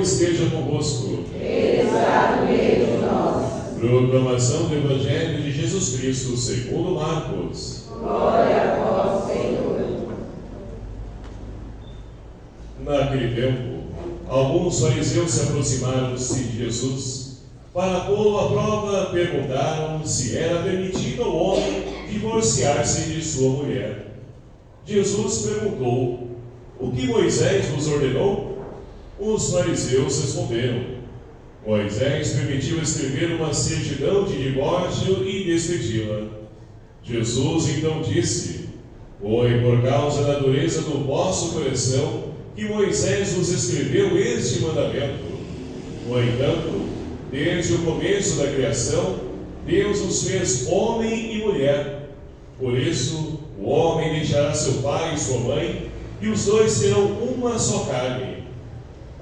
esteja convosco. Ele está no meio de nós. Proclamação do Evangelho de Jesus Cristo segundo Marcos. Glória a vós, Senhor. Naquele tempo, alguns fariseus se aproximaram-se de Jesus. Para pô-lo à prova, perguntaram se era permitido ao homem divorciar-se de sua mulher. Jesus perguntou: o que Moisés vos ordenou? Os fariseus responderam: Moisés permitiu escrever uma certidão de divórcio e despedi-la. Jesus então disse: foi por causa da dureza do vosso coração que Moisés vos escreveu este mandamento. No entanto, desde o começo da criação, Deus os fez homem e mulher. Por isso, o homem deixará seu pai e sua mãe, e os dois serão uma só carne.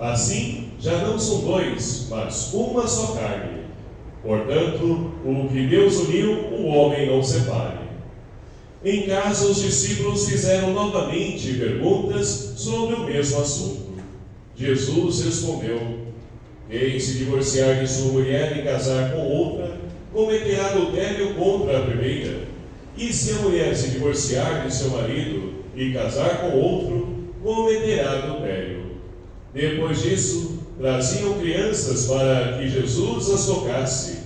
Assim, já não são dois, mas uma só carne. Portanto, o que Deus uniu, o homem não separe. Em casa, os discípulos fizeram novamente perguntas sobre o mesmo assunto. Jesus respondeu: quem se divorciar de sua mulher e casar com outra, cometerá adultério contra a primeira. E se a mulher se divorciar de seu marido e casar com outro, cometerá adultério. Depois disso, traziam crianças para que Jesus as tocasse,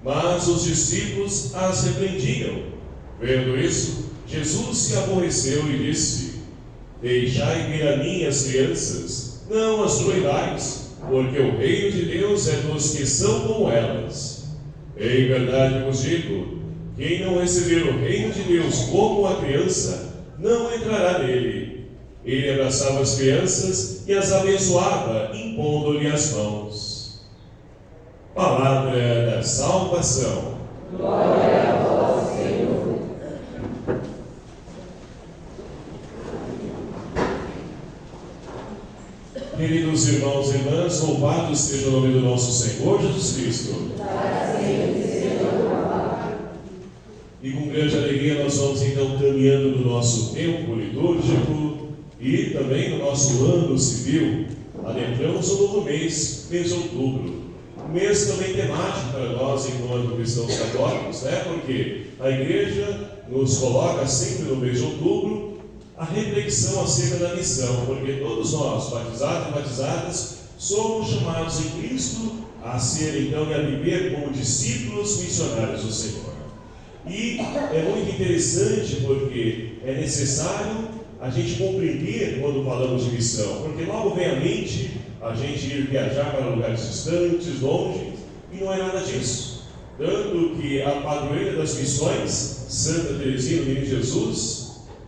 mas os discípulos as repreendiam. Vendo isso, Jesus se aborreceu e disse: deixai vir a mim as crianças, não as proibais, porque o reino de Deus é dos que são como elas. Em verdade vos digo, quem não receber o reino de Deus como a criança, não entrará nele. Ele abraçava as crianças e as abençoava, impondo-lhe as mãos. Palavra da salvação. Glória a vós, Senhor. Queridos irmãos e irmãs, louvado seja o nome do nosso Senhor Jesus Cristo. Para sempre seja louvado. E com grande alegria nós vamos então caminhando no nosso tempo litúrgico e também no nosso ano civil. Adentramos o novo mês de outubro. Um mês também temático para nós enquanto cristãos católicos, porque a Igreja nos coloca sempre no mês de outubro a reflexão acerca da missão, porque todos nós, batizados e batizadas, somos chamados em Cristo a ser então e a viver como discípulos missionários do Senhor. E é muito interessante porque é necessário a gente compreender quando falamos de missão, porque logo vem à mente a gente ir viajar para lugares distantes, longe, e não é nada disso. Tanto que a padroeira das missões, Santa Teresinha do Menino Jesus,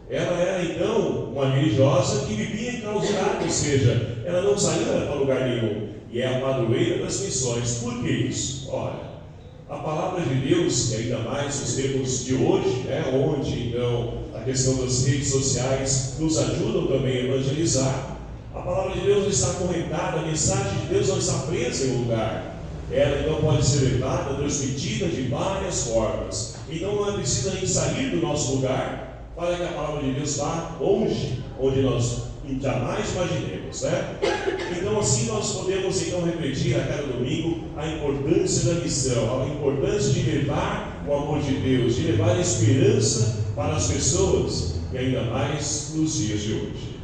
ela era então uma religiosa que vivia enclausurada, ou seja, ela não saía para lugar nenhum, e é a padroeira das missões. Por que isso? Olha, a palavra de Deus, e ainda mais nos tempos de hoje, onde então a questão das redes sociais nos ajudam também a evangelizar, a palavra de Deus não está acorrentada, a mensagem de Deus não está presa em um lugar. Ela então pode ser levada, transmitida de várias formas. Então não é preciso nem sair do nosso lugar para que a palavra de Deus vá longe, onde nós jamais imaginemos, Então assim nós podemos então refletir a cada domingo a importância da missão, a importância de levar o amor de Deus, de levar a esperança para as pessoas, e ainda mais nos dias de hoje.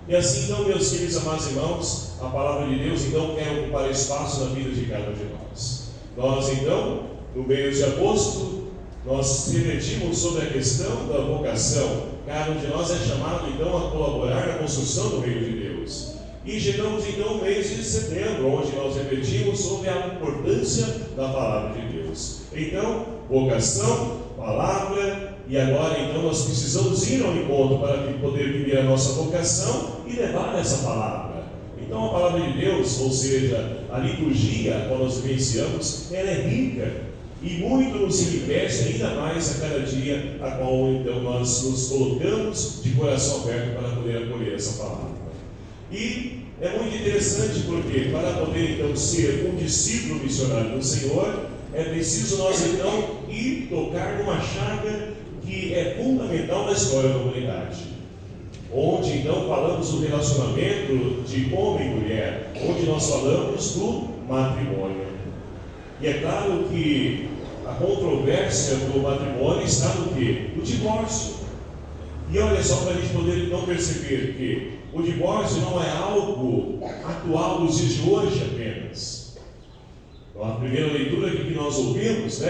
E assim então, meus queridos amados irmãos, a palavra de Deus então quer ocupar espaço na vida de cada um de nós. Nós então, no mês de agosto, nós refletimos sobre a questão da vocação. Cada um de nós é chamado então a colaborar na construção do reino de Deus. E chegamos então no mês de setembro, onde nós refletimos sobre a importância da palavra de Deus. Então, vocação, palavra, e agora então nós precisamos ir ao encontro para poder viver a nossa vocação e levar essa palavra. Então a palavra de Deus, ou seja, a liturgia, quando nós vivenciamos, ela é rica. E muito nos enriquece ainda mais a cada dia, a qual então nós nos colocamos de coração aberto para poder acolher essa palavra. E é muito interessante porque para poder então ser um discípulo missionário do Senhor, é preciso nós então ir tocar numa chaga que é fundamental na história da humanidade. onde então falamos do relacionamento de homem e mulher, onde nós falamos do matrimônio. E é claro que a controvérsia do matrimônio está no quê? No divórcio. E olha só, para a gente poder então perceber que o divórcio não é algo atual dos dias de hoje apenas. Então, a primeira leitura aqui que nós ouvimos,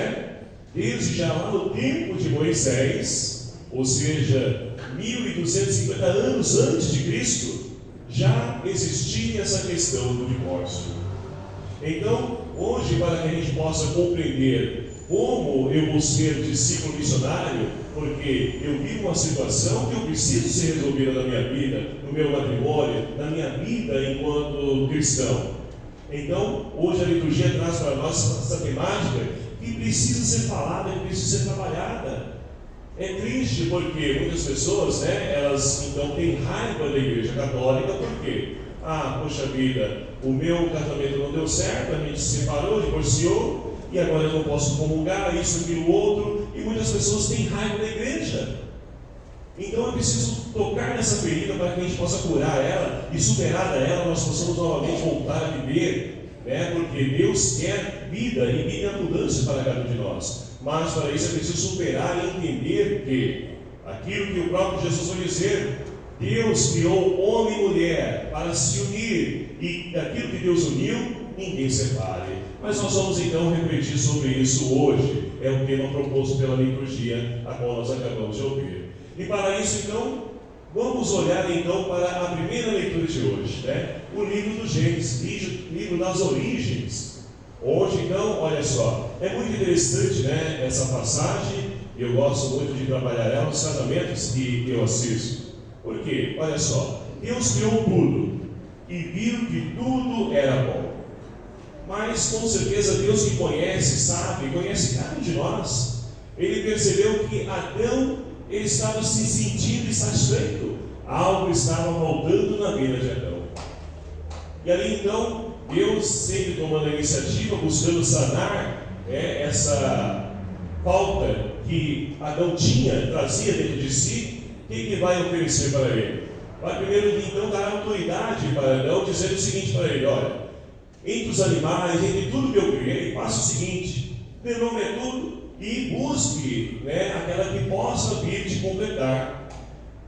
desde já lá no tempo de Moisés, ou seja, 1250 anos antes de Cristo, já existia essa questão do divórcio. Então, hoje, para que a gente possa compreender como eu vou ser discípulo missionário, porque eu vivo uma situação que eu preciso ser resolvida na minha vida, no meu matrimônio, na minha vida enquanto cristão. Então, hoje a liturgia traz para nós essa temática que precisa ser falada, que precisa ser trabalhada. É triste porque muitas pessoas, elas então têm raiva da Igreja Católica, por quê? Poxa vida, o meu casamento não deu certo, a gente se separou, divorciou, e agora eu não posso comungar, isso, aquilo, outro, e muitas pessoas têm raiva da igreja. Então é preciso tocar nessa ferida para que a gente possa curar ela, e superada ela, nós possamos novamente voltar a viver, porque Deus quer vida, e vida é mudança para cada um de nós. Mas para isso é preciso superar e entender que aquilo que o próprio Jesus vai dizer, Deus criou homem e mulher para se unir, e daquilo que Deus uniu, ninguém separe. Mas nós vamos então refletir sobre isso hoje. É o tema proposto pela liturgia, a qual nós acabamos de ouvir. E para isso então, vamos olhar então para a primeira leitura de hoje, o livro do Gênesis, livro das origens. Hoje então, olha só, é muito interessante essa passagem. Eu gosto muito de trabalhar ela nos casamentos que eu assisto. Por quê? Olha só, Deus criou tudo e viu que tudo era bom. Mas com certeza Deus que conhece, sabe, conhece cada um de nós. Ele percebeu que Adão, ele estava se sentindo insatisfeito. Algo estava faltando na vida de Adão. E ali então, Deus sempre tomando a iniciativa, buscando sanar essa falta que Adão trazia dentro de si. O que vai oferecer para ele? Vai primeiro então dar autoridade para Adão, dizendo o seguinte para ele: olha, entre os animais, entre tudo que eu criei, faça o seguinte, dê nome a tudo e busque aquela que possa vir te completar.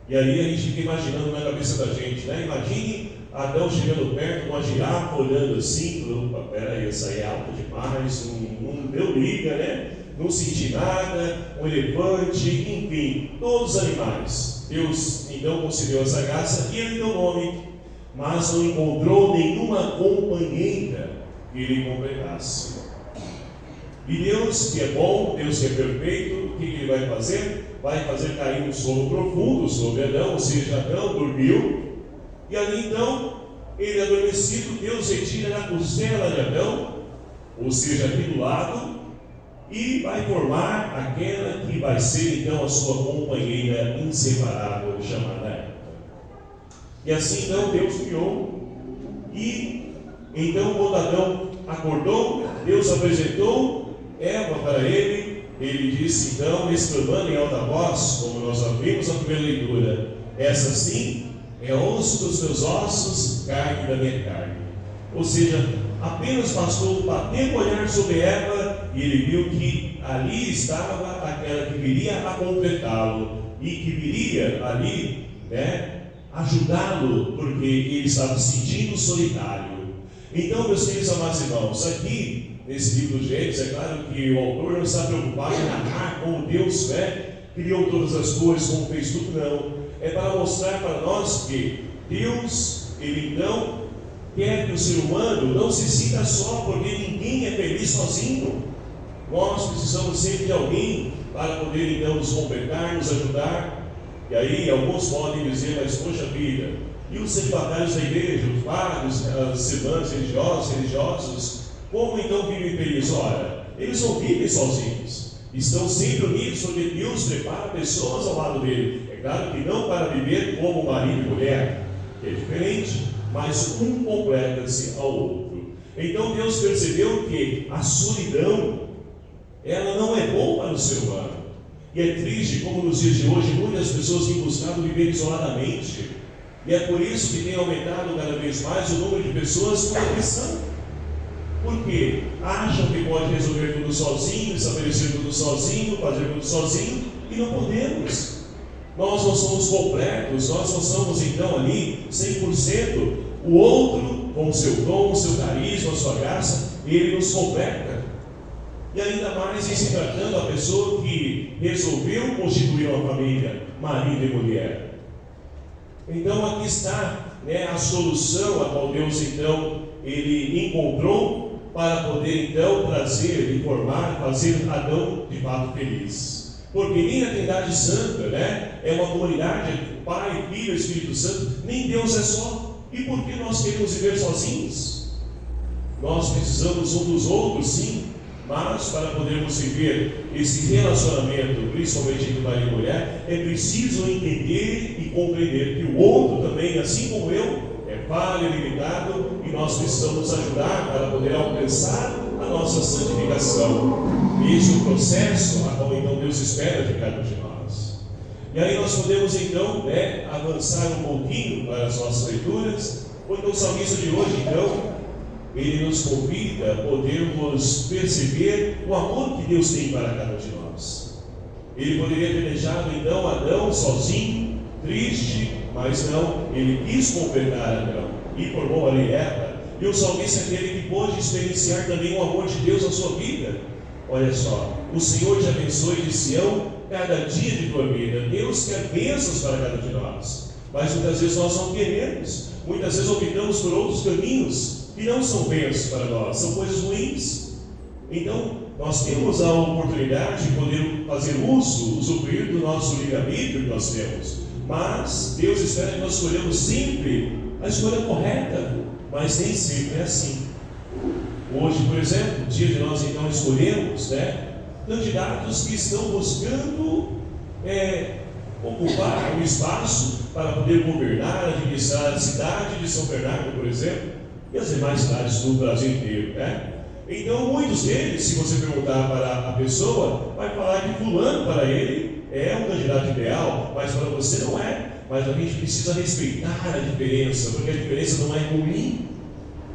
E aí a gente fica imaginando na cabeça da gente, imagine Adão chegando perto com a girafa, olhando assim, falando: opa, peraí, essa aí é alta demais, não deu liga, não senti nada, um elefante, enfim, todos os animais. Deus então concedeu essa graça e ele deu nome, mas não encontrou nenhuma companheira que lhe completasse. E Deus, que é bom, Deus que é perfeito, o que ele vai fazer? Vai fazer cair um sono profundo sobre Adão, ou seja, Adão dormiu, e ali então, ele adormecido, Deus retira na costela de Adão, ou seja, aqui do lado, e vai formar aquela que vai ser então a sua companheira inseparável, chamada Eva. E assim então Deus criou, e então quando Adão acordou, Deus apresentou Eva para ele. Ele disse então, exclamando em alta voz, como nós vimos na primeira leitura: essa sim é osso dos meus ossos, carne da minha carne. Ou seja, apenas bastou bater o olhar sobre Eva e ele viu que ali estava aquela que viria a completá-lo e que viria ali ajudá-lo, porque ele estava se sentindo solitário. Então, meus queridos amados irmãos, aqui nesse livro do Gênesis, é claro que o autor não está preocupado em narrar como Deus criou todas as coisas, como fez tudo, não. É para mostrar para nós que Deus, ele então quer que o ser humano não se sinta só, porque ninguém é feliz sozinho. Nós precisamos sempre de alguém para poder então nos completar, nos ajudar. E aí alguns podem dizer: mas poxa vida, e os celibatários da igreja, os padres, as irmãs religiosos, como então vivem felizes? Ora, eles não vivem sozinhos, estão sempre unidos, porque Deus prepara pessoas ao lado dele. É claro que não para viver como marido e mulher, que é diferente, mas um completa-se ao outro. Então Deus percebeu que a solidão, ela não é bom para o ser humano. E é triste como nos dias de hoje muitas pessoas têm buscado viver isoladamente. E é por isso que tem aumentado cada vez mais o número de pessoas com depressão. Por quê? Acham que pode resolver tudo sozinho, estabelecer tudo sozinho, fazer tudo sozinho, e não podemos. Nós não somos completos, nós não somos então ali 100%. O outro, com o seu dom, o seu carisma, a sua graça, ele nos completa. E ainda mais em se tratando a pessoa que resolveu constituir uma família, marido e mulher. Então aqui está, a solução a qual Deus então ele encontrou para poder então trazer, informar, fazer Adão de fato feliz. Porque nem a Trindade Santa, é uma comunidade, Pai, Filho e Espírito Santo, nem Deus é só. E por que nós queremos viver sozinhos? Nós precisamos um dos outros, sim, mas para podermos viver esse relacionamento, principalmente entre marido e mulher, é preciso entender e compreender que o outro também, assim como eu, é falho, é limitado, e nós precisamos ajudar para poder alcançar a nossa santificação. Esse é o processo a qual então Deus espera de cada um de nós. E aí nós podemos então avançar um pouquinho para as nossas leituras, porque o salmista de hoje então, ele nos convida a podermos perceber o amor que Deus tem para cada um de nós. Ele poderia ter deixado então Adão sozinho, triste, mas não, ele quis completar Adão e formou ali Eva. E o salmista é aquele que pôde experienciar também o amor de Deus na sua vida. Olha só, o Senhor te abençoe de Sião cada dia de tua vida. Deus quer bênçãos para cada um de nós, mas muitas vezes nós não queremos. Muitas vezes optamos por outros caminhos que não são bênçãos para nós, são coisas ruins. Então, nós temos a oportunidade de poder fazer uso, usufruir do nosso livre-arbítrio que nós temos. Mas Deus espera que nós escolhamos sempre a escolha correta, mas nem sempre é assim. Hoje, por exemplo, dia de nós então escolhemos candidatos que estão buscando ocupar um espaço para poder governar, administrar a cidade de São Bernardo, por exemplo, e as demais cidades do Brasil inteiro. Então, muitos deles, se você perguntar para a pessoa, vai falar que fulano para ele é um candidato ideal, mas para você não é. Mas a gente precisa respeitar a diferença, porque a diferença não é ruim.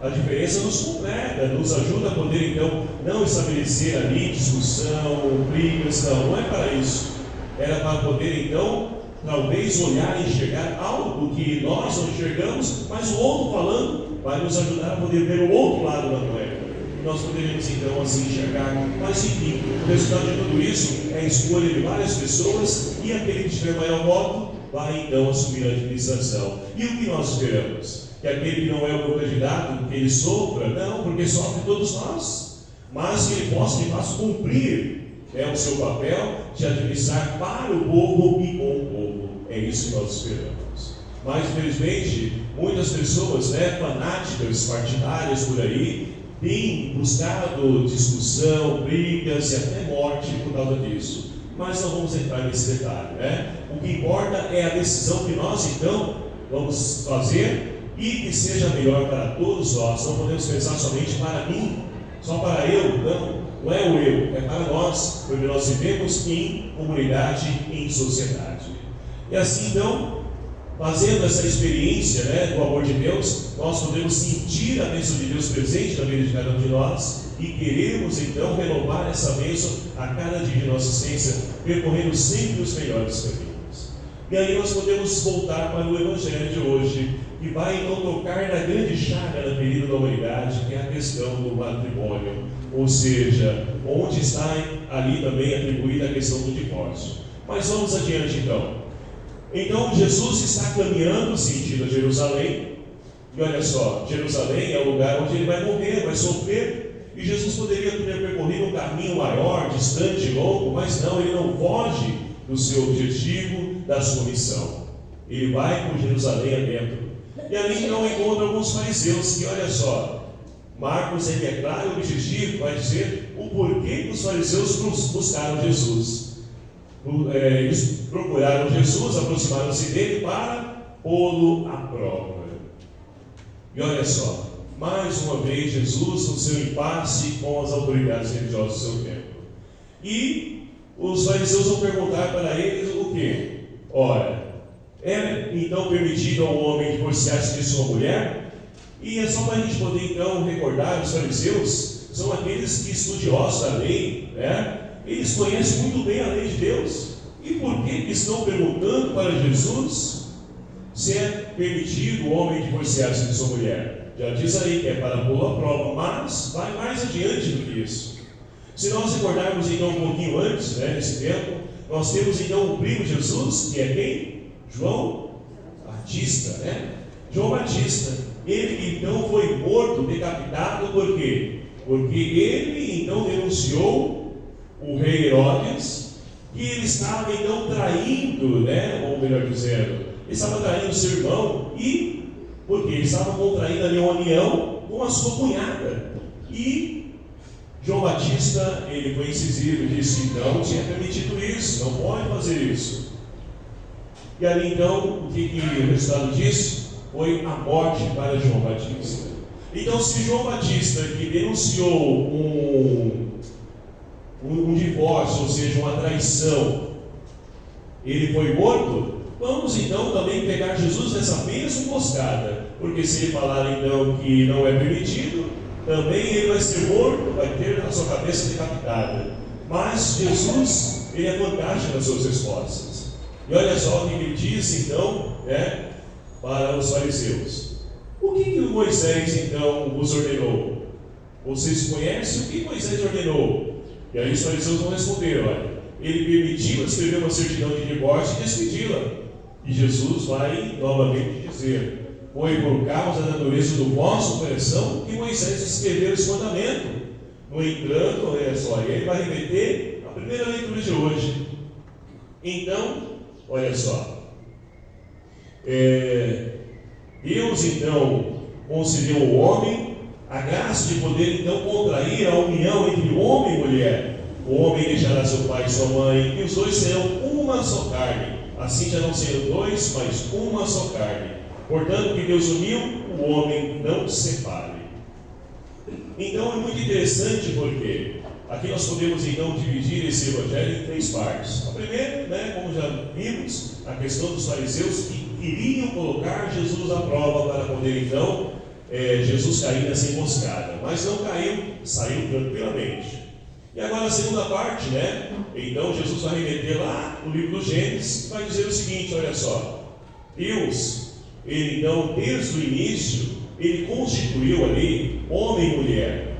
A diferença nos completa, nos ajuda a poder então não estabelecer ali discussão, brigas, não é para isso. Era para poder então, talvez olhar e enxergar algo que nós não enxergamos, mas o outro falando vai nos ajudar a poder ver o outro lado da moeda. E nós poderíamos então assim enxergar, mas enfim, o resultado de tudo isso é a escolha de várias pessoas e aquele que tiver maior voto vai então assumir a administração. E o que nós esperamos? Que aquele que não é o meu candidato, que ele sofra? Não, porque sofre todos nós, mas que ele possa de fato cumprir o seu papel de administrar para o povo e com o povo. É isso que nós esperamos. Mas infelizmente muitas pessoas fanáticas, partidárias por aí, têm buscado discussão, brigas e até morte por causa disso. Mas não vamos entrar nesse detalhe. O que importa é a decisão que nós então vamos fazer e que seja melhor para todos nós. Não podemos pensar somente para mim, só para eu. Não é o eu, é para nós, porque nós vivemos em comunidade, em sociedade. E assim então, fazendo essa experiência do amor de Deus, nós podemos sentir a bênção de Deus presente na vida de cada um de nós e queremos então renovar essa bênção a cada dia de nossa existência, percorrendo sempre os melhores caminhos. E aí nós podemos voltar para o Evangelho de hoje, que vai então tocar na grande chaga da ferida da humanidade, que é a questão do matrimônio, ou seja, onde está ali também atribuída a questão do divórcio. Mas vamos adiante então. Então Jesus está caminhando sentido a Jerusalém, e olha só, Jerusalém é o lugar onde ele vai morrer, vai sofrer, e Jesus poderia ter percorrido um caminho maior, distante, longo, mas não, ele não foge do seu objetivo, da sua missão. Ele vai por Jerusalém adentro. E ali então encontra alguns fariseus que, olha só, Marcos é claro o objetivo, vai dizer o porquê que os fariseus buscaram Jesus. Eles procuraram Jesus, aproximaram-se dele para pô-lo à prova. E olha só, mais uma vez Jesus no seu impasse com as autoridades religiosas do seu tempo. E os fariseus vão perguntar para eles o quê? Ora, é então permitido ao homem divorciar-se de sua mulher? E é só para a gente poder então recordar, os fariseus são aqueles que estudiosos da lei, né? Eles conhecem muito bem a lei de Deus. E por que estão perguntando para Jesus se é permitido o homem divorciar-se de sua mulher? Já diz aí que é para pôr a prova, mas vai mais adiante do que isso. Se nós recordarmos então um pouquinho antes, né, nesse tempo, nós temos então o primo de Jesus, que é quem? João Batista, né? João Batista, ele então foi morto, decapitado, por quê? Porque ele então denunciou o rei Herodes, que ele estava então traindo, né? Ou melhor dizendo, ele estava traindo seu irmão, e porque ele estava contraindo ali uma união com a sua cunhada. E João Batista, ele foi incisivo e disse que não tinha permitido isso, não pode fazer isso. E ali então, o que o resultado disso? Foi a morte para João Batista. Então, se João Batista, que denunciou um divórcio, ou seja, uma traição, ele foi morto, vamos então também pegar Jesus nessa mesma emboscada, porque se ele falar então que não é permitido, também ele vai ser morto, vai ter a sua cabeça decapitada. Mas Jesus, ele é fantástico nas suas respostas. E olha só o que ele disse então, né, para os fariseus. O que o Moisés então vos ordenou? Vocês conhecem o que Moisés ordenou? E aí os fariseus vão responder, olha, ele permitiu escrever uma certidão de divórcio e despedi-la. E Jesus vai novamente dizer: foi por causa da dureza do vosso coração que Moisés escreveu esse mandamento. No entanto, olha só, ele vai remeter a primeira leitura de hoje. Então, olha só, Deus então concedeu ao homem a graça de poder então contrair a união entre homem e mulher. O homem deixará seu pai e sua mãe, e os dois serão uma só carne. Assim já não serão dois, mas uma só carne. Portanto, o que Deus uniu, o homem não separe. Então é muito interessante porque aqui nós podemos então dividir esse evangelho em três partes. A primeira, né, como já vimos, a questão dos fariseus que queriam colocar Jesus à prova para poder então Jesus cair nessa emboscada, mas não caiu, saiu tranquilamente. E agora a segunda parte, né? Então Jesus vai remeter lá no livro do Gênesis e vai dizer o seguinte: olha só, Deus, ele então desde o início, ele constituiu ali homem e mulher,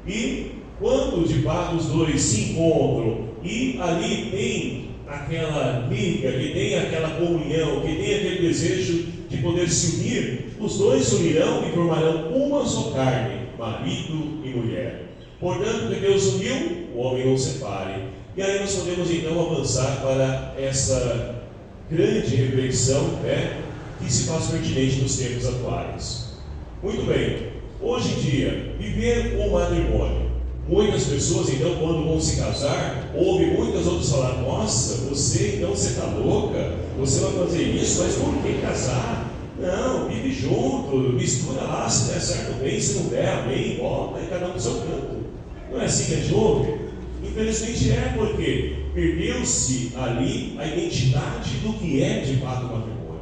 e quando de fato os dois se encontram e ali tem aquela liga, que tem aquela comunhão, que tem aquele desejo de poder se unir, os dois se unirão e formarão uma só carne, marido e mulher. Portanto, que Deus uniu, o homem não separe. E aí nós podemos então avançar para essa grande reflexão, né, que se faz pertinente nos tempos atuais. Muito bem, hoje em dia, viver o matrimônio. Muitas pessoas, então, quando vão se casar, ouvem muitas outras falar: nossa, você está louca, você vai fazer isso, mas por que casar? Não, vive junto, mistura lá, se der certo bem, se não der, amém, volta e cada um no seu canto. Não é assim que a gente ouve? Infelizmente é, porque perdeu-se ali a identidade do que é de fato o matrimônio.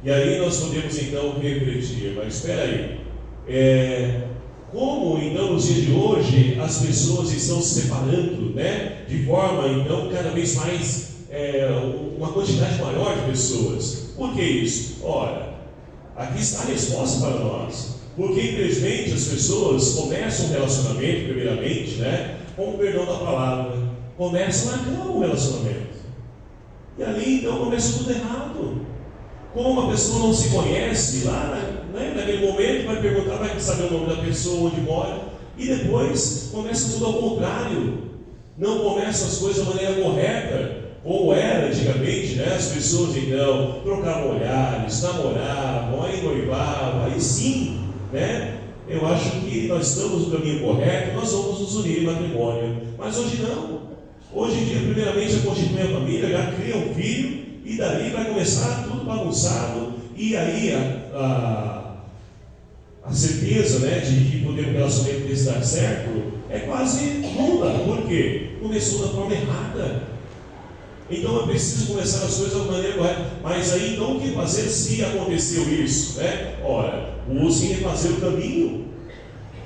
E aí nós podemos então refletir: mas espera aí, como então nos dias de hoje as pessoas estão se separando, né, de forma então cada vez mais uma quantidade maior de pessoas? Por que isso? Ora, aqui está a resposta para nós. Porque infelizmente as pessoas começam um relacionamento primeiramente, né, com o perdão da palavra, começam a acabar o relacionamento, e ali então começa tudo errado. Como a pessoa não se conhece, lá, né, naquele momento vai perguntar, vai saber o nome da pessoa, onde mora, e depois começa tudo ao contrário. Não começam as coisas da maneira correta, como era antigamente, né? As pessoas então trocavam olhares, namoravam, aí noivavam, aí sim, né? Eu acho que nós estamos no caminho correto, nós vamos nos unir em matrimônio. Mas hoje não. Hoje em dia, primeiramente, já constitui a família, já cria um filho, e dali vai começar tudo bagunçado, e aí a certeza, né, de que poder um relacionamento desse dar certo é quase nula. Por quê? Começou da forma errada. Então eu preciso começar as coisas da maneira correta. Mas aí então o que fazer se aconteceu isso? Né? Ora, use refazer o caminho.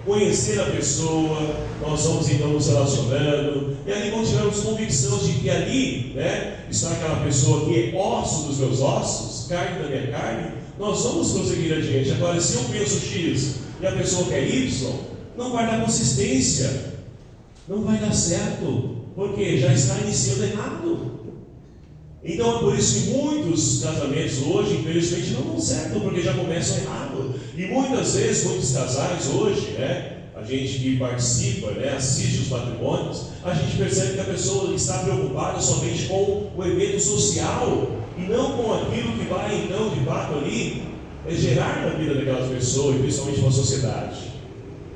Conhecer a pessoa, nós vamos então nos relacionando, e ali quando tivermos convicção de que ali, né, está aquela pessoa que é osso dos meus ossos, carne da minha carne, nós vamos prosseguir adiante. Agora, se eu penso X e a pessoa quer Y, não vai dar consistência, não vai dar certo, porque já está iniciando errado. Então é por isso que muitos casamentos hoje, infelizmente, não dão certo, porque já começam errado. E muitas vezes, muitos casais hoje, né, a gente que participa, né, assiste os matrimônios, a gente percebe que a pessoa está preocupada somente com o evento social e não com aquilo que vai, então, de fato ali, gerar na vida daquelas pessoas, e principalmente na sociedade.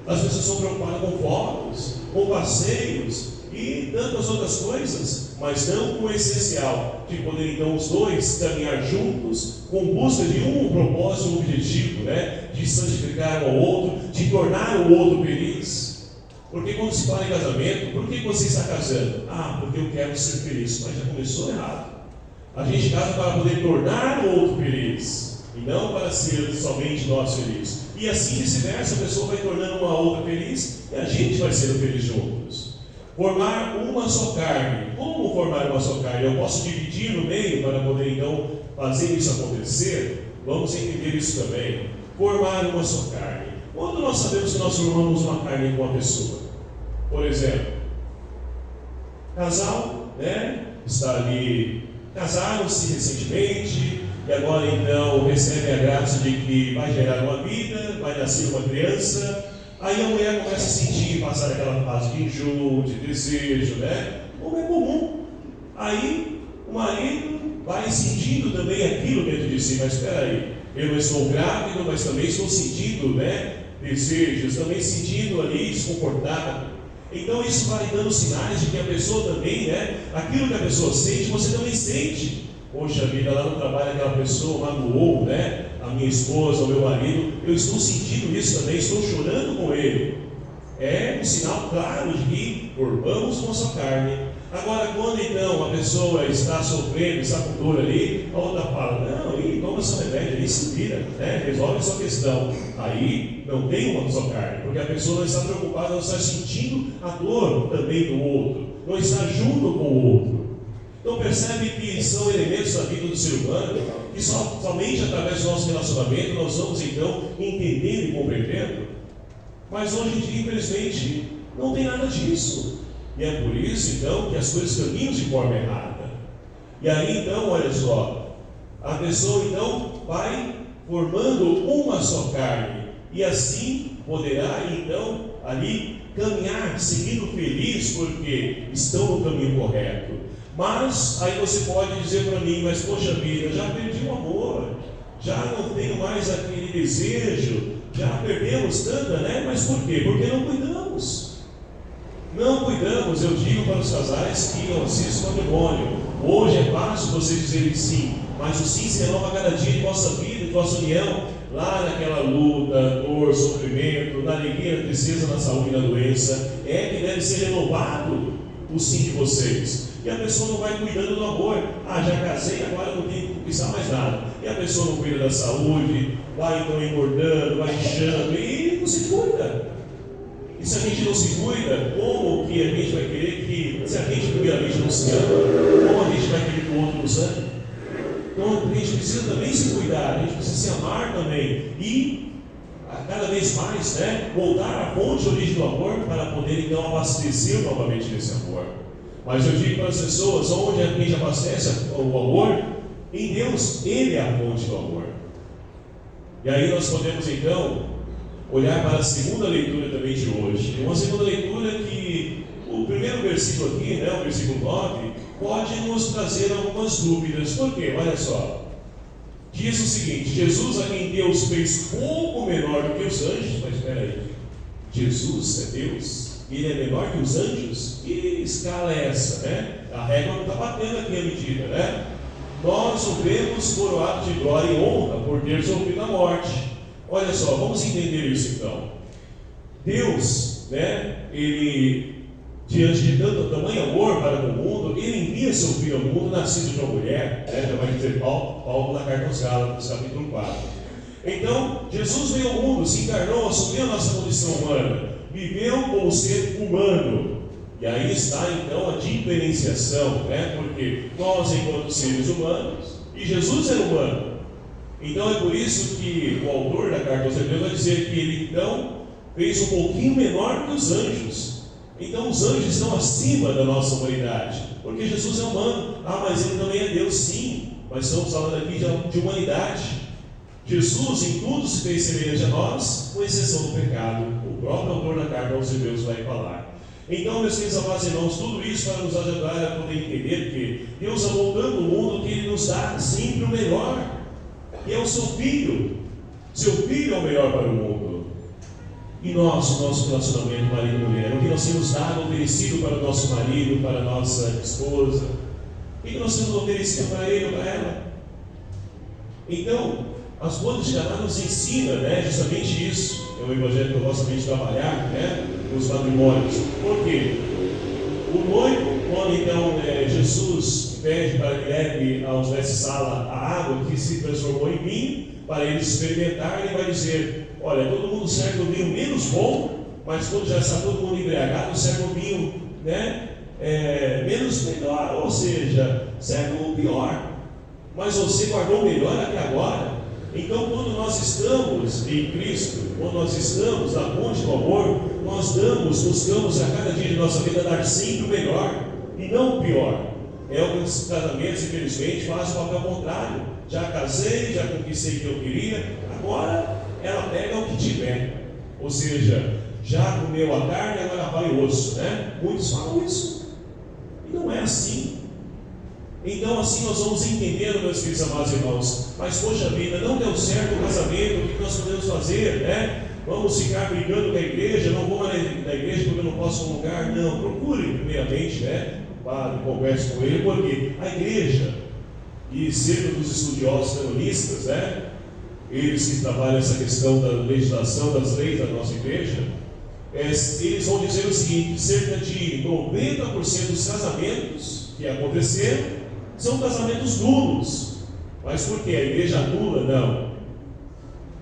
As pessoas estão preocupadas com fotos, com passeios e tantas outras coisas, mas não com o essencial de poder então os dois caminhar juntos com busca de um propósito, um objetivo, né? De santificar um ao outro, de tornar o outro feliz. Porque quando se fala em casamento, por que você está casando? Ah, porque eu quero ser feliz. Mas já começou errado. A gente casa para poder tornar o outro feliz e não para ser somente nós felizes. E assim vice-versa, a pessoa vai tornando uma outra feliz e a gente vai sendo feliz juntos. Formar uma só carne. Como formar uma só carne? Eu posso dividir no meio para poder então fazer isso acontecer? Vamos entender isso também. Formar uma só carne. Quando nós sabemos que nós formamos uma carne com uma pessoa? Por exemplo, casal, né? Está ali, casaram-se recentemente e agora então recebem a graça de que vai gerar uma vida, vai nascer uma criança. Aí a mulher começa a sentir, passar aquela fase de enjoo, de desejo, né? Como é comum. Aí o marido vai sentindo também aquilo dentro de si, mas espera aí, eu não estou grávido, mas também estou sentindo, né, desejos, também sentindo ali desconfortável. Então isso vai dando sinais de que a pessoa também, né, aquilo que a pessoa sente, você também sente. Poxa vida, lá no trabalho aquela pessoa magoou, né, a minha esposa, o meu marido, eu estou sentindo isso também, estou chorando com ele. É um sinal claro de que formamos com a sua carne. Agora, quando então a pessoa está sofrendo, está com dor ali, a outra fala, não, toma seu remédio, aí se vira, né? Resolve a sua questão. Aí não tem uma só carne, porque a pessoa não está preocupada, não está sentindo a dor também do outro, não está junto com o outro. Então percebe que são elementos da vida do ser humano que somente através do nosso relacionamento nós vamos então entendendo e compreendendo. Mas hoje em dia, infelizmente, não tem nada disso. E é por isso então que as coisas caminham de forma errada. E aí então, olha só, a pessoa então vai formando uma só carne. E assim poderá então ali caminhar, seguindo feliz, porque estão no caminho correto. Mas aí você pode dizer para mim, mas poxa vida, já perdi o amor, já não tenho mais aquele desejo, já perdemos tanta, né? Mas por quê? Porque não cuidamos. Não cuidamos, eu digo para os casais que assistem o matrimônio. Hoje é fácil você dizer que sim, mas o sim se renova cada dia de vossa vida, de vossa união, lá naquela luta, dor, sofrimento, na alegria, na tristeza, na saúde e na doença, é que deve ser renovado o sim de vocês. E a pessoa não vai cuidando do amor. Ah, já casei, agora não tenho que conquistar mais nada. E a pessoa não cuida da saúde, vai então engordando, vai inchando e não se cuida. E se a gente não se cuida, como que a gente vai querer que, se a gente primeiramente não se ama, como a gente vai querer que o outro nos ame? Então a gente precisa também se cuidar, a gente precisa se amar também. E cada vez mais, né, voltar à fonte de origem do amor para poder então abastecer novamente desse amor. Mas eu digo para as pessoas, onde a gente abastece o amor? Em Deus, Ele é a fonte do amor. E aí nós podemos então olhar para a segunda leitura também de hoje. Uma segunda leitura que o primeiro versículo aqui, né, o versículo 9, pode nos trazer algumas dúvidas. Por quê? Olha só. Diz o seguinte: Jesus, a quem Deus fez pouco menor do que os anjos, mas espera aí, Jesus é Deus? Ele é menor que os anjos? Que escala é essa, né? A régua não está batendo aqui a medida, né? Nós sofremos coroado de glória e honra por ter sofrido a morte. Olha só, vamos entender isso então. Deus, né, Ele, diante de tanto tamanho amor para com o mundo, Ele envia seu Filho ao mundo, nascido de uma mulher, né, já vai dizer Paulo na carta aos Gálatas, capítulo 4. Então, Jesus veio ao mundo, se encarnou, assumiu a nossa condição humana, viveu como ser humano. E aí está então a diferenciação, né? Porque nós, enquanto seres humanos, e Jesus era humano. Então é por isso que o autor da carta aos Hebreus vai dizer que ele então fez um pouquinho menor que os anjos. Então os anjos estão acima da nossa humanidade, porque Jesus é humano. Mas ele também é Deus, sim. Mas estamos falando aqui de humanidade. Jesus em tudo se fez semelhante a nós, com exceção do pecado. O próprio autor da carta aos Hebreus vai falar. Então, meus queridos amados irmãos, tudo isso para nos ajudar a poder entender que Deus amou tanto o mundo que Ele nos dá sempre o melhor, que é o seu Filho. Seu Filho é o melhor para o mundo. E nós, o nosso relacionamento marido e mulher, o que nós temos dado, oferecido para o nosso marido, para a nossa esposa, o que nós temos oferecido para ele ou para ela? Então, as bodas de Caná nos ensina, né, justamente isso. É um evangelho que eu gosto muito de trabalhar, né, nos matrimônios. Por quê? O noivo, quando então Jesus pede para que leve aos mestres-sala a água que se transformou em vinho, para eles experimentarem, ele vai dizer: olha, todo mundo serve o vinho menos bom, mas quando já está todo mundo embriagado, serve o vinho, né, menos melhor, ou seja, serve o pior. Mas você guardou o melhor até agora. Então, quando nós estamos em Cristo, quando nós estamos na ponte do amor, nós buscamos a cada dia de nossa vida dar sempre o melhor e não o pior. É o que os casamentos, infelizmente, fazem o papel contrário. Já casei, já conquistei o que eu queria, agora ela pega o que tiver. Ou seja, já comeu a carne, agora vai o osso, né? Muitos falam isso. E não é assim. Então assim nós vamos entendendo, meus queridos amados irmãos. Mas poxa vida, não deu certo o casamento, o que nós podemos fazer, né? Vamos ficar brigando com a igreja, não vou na igreja porque eu não posso comungar. Não, procure primeiramente, né, o padre, converse com ele, porque a igreja, e cerca dos estudiosos canonistas, né, eles que trabalham essa questão da legislação, das leis da nossa igreja, eles vão dizer o seguinte: cerca de 90% dos casamentos que aconteceram são casamentos nulos. Mas por quê? A igreja anula?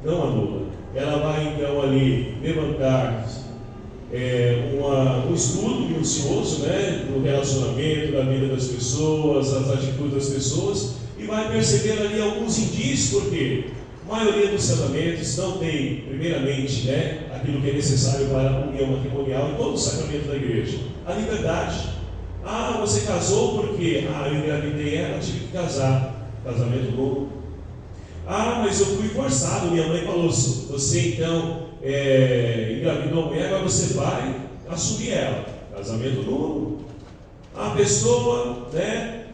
Não anula. Ela vai então ali levantar um estudo minucioso, né, do relacionamento, da vida das pessoas, as atitudes das pessoas, e vai perceber ali alguns indícios, porque a maioria dos casamentos não tem, primeiramente, né, aquilo que é necessário para a união matrimonial em todo o sacramento da igreja: a liberdade. Você casou porque eu engravidei ela, tive que casar. Casamento novo. Mas eu fui forçado, minha mãe falou: você então engravidou a mulher, agora você vai assumir ela. Casamento novo. A pessoa, né,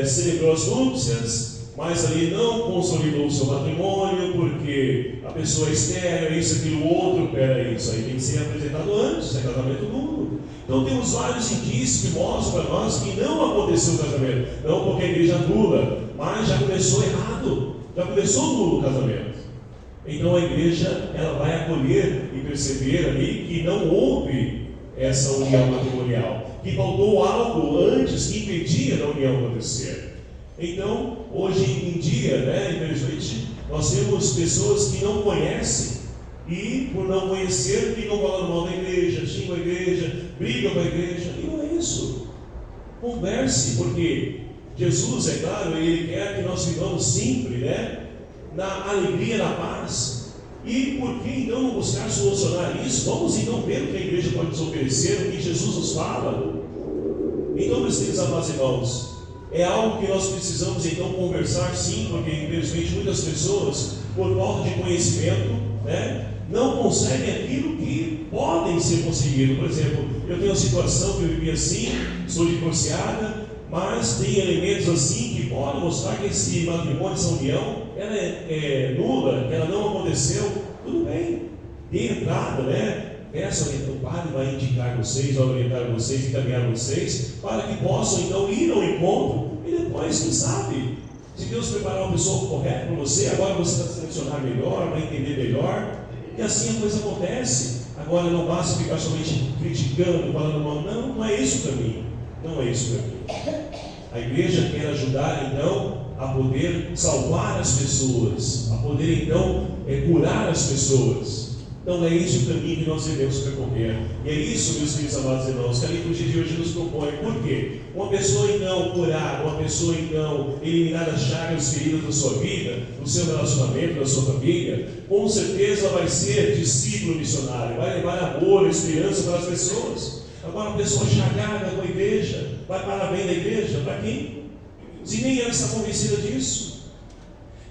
celebrou as núpcias, mas ali não consolidou o seu matrimônio, porque a pessoa é estéril, isso, aquilo, outro. Peraí, isso aí tem que ser apresentado antes, é casamento nulo. Então temos vários indícios que mostram para nós que não aconteceu o casamento. Não porque a igreja anula, mas já começou errado, já começou nulo o casamento. Então a igreja, ela vai acolher e perceber ali que não houve essa união matrimonial, que faltou algo antes que impedia da união acontecer. Então, hoje em dia, né, infelizmente, nós temos pessoas que não conhecem e, por não conhecer, ficam falando mal da igreja, xingam a igreja, brigam com a igreja. E não é isso. Converse, porque Jesus, é claro, Ele quer que nós vivamos sempre, né, na alegria, na paz. E por que então não buscar solucionar isso? Vamos então ver o que a igreja pode nos oferecer, o que Jesus nos fala. Então, meus queridos amados irmãos, é algo que nós precisamos então conversar, sim, porque infelizmente muitas pessoas, por falta de conhecimento, né, não conseguem aquilo que podem ser conseguido. Por exemplo, eu tenho uma situação que eu vivi assim, sou divorciada, mas tem elementos assim que podem mostrar que esse matrimônio, essa união, ela é nula, que ela não aconteceu. Tudo bem, dê entrada, né? Peça, o padre vai indicar vocês, vai orientar vocês, encaminhar vocês, para que possam então ir ao encontro, e depois, quem sabe, se Deus preparar uma pessoa correta para você, agora você vai selecionar melhor, vai entender melhor, e assim a coisa acontece. Agora Agora não basta ficar somente criticando, falando mal. Não, não é esse o caminho. Não é esse o caminho. A igreja quer ajudar então a poder salvar as pessoas, a poder então curar as pessoas. Então é esse o caminho que nós devemos percorrer. E é isso, meus queridos amados irmãos, que a liturgia de hoje nos propõe. Por quê? Uma pessoa então curar, uma pessoa então eliminar as chagas feridas da sua vida, do seu relacionamento, da sua família, com certeza vai ser discípulo missionário, vai levar amor, esperança para as pessoas. Agora, uma pessoa chagada com a igreja, vai para bem da igreja? Para quem? Se nem ela está convencida disso.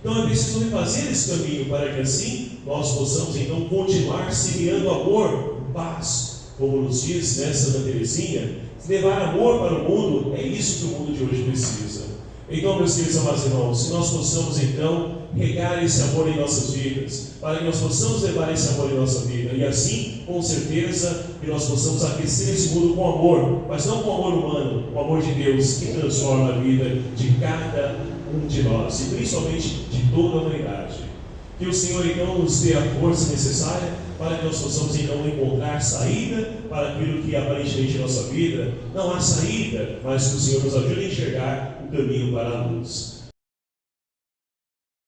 Então é preciso refazer esse caminho para que assim nós possamos então continuar semeando amor, paz, como nos diz Santa Teresinha, levar amor para o mundo. É isso que o mundo de hoje precisa. Então, meus queridos amados irmãos, que nós possamos então regar esse amor em nossas vidas, para que nós possamos levar esse amor em nossa vida, e assim, com certeza, que nós possamos aquecer esse mundo com amor, mas não com amor humano, com o amor de Deus, que transforma a vida de cada um de nós, e principalmente de toda a humanidade. Que o Senhor então nos dê a força necessária para que nós possamos então encontrar saída para aquilo que aparentemente em nossa vida não há saída, mas que o Senhor nos ajude a enxergar o caminho para a luz.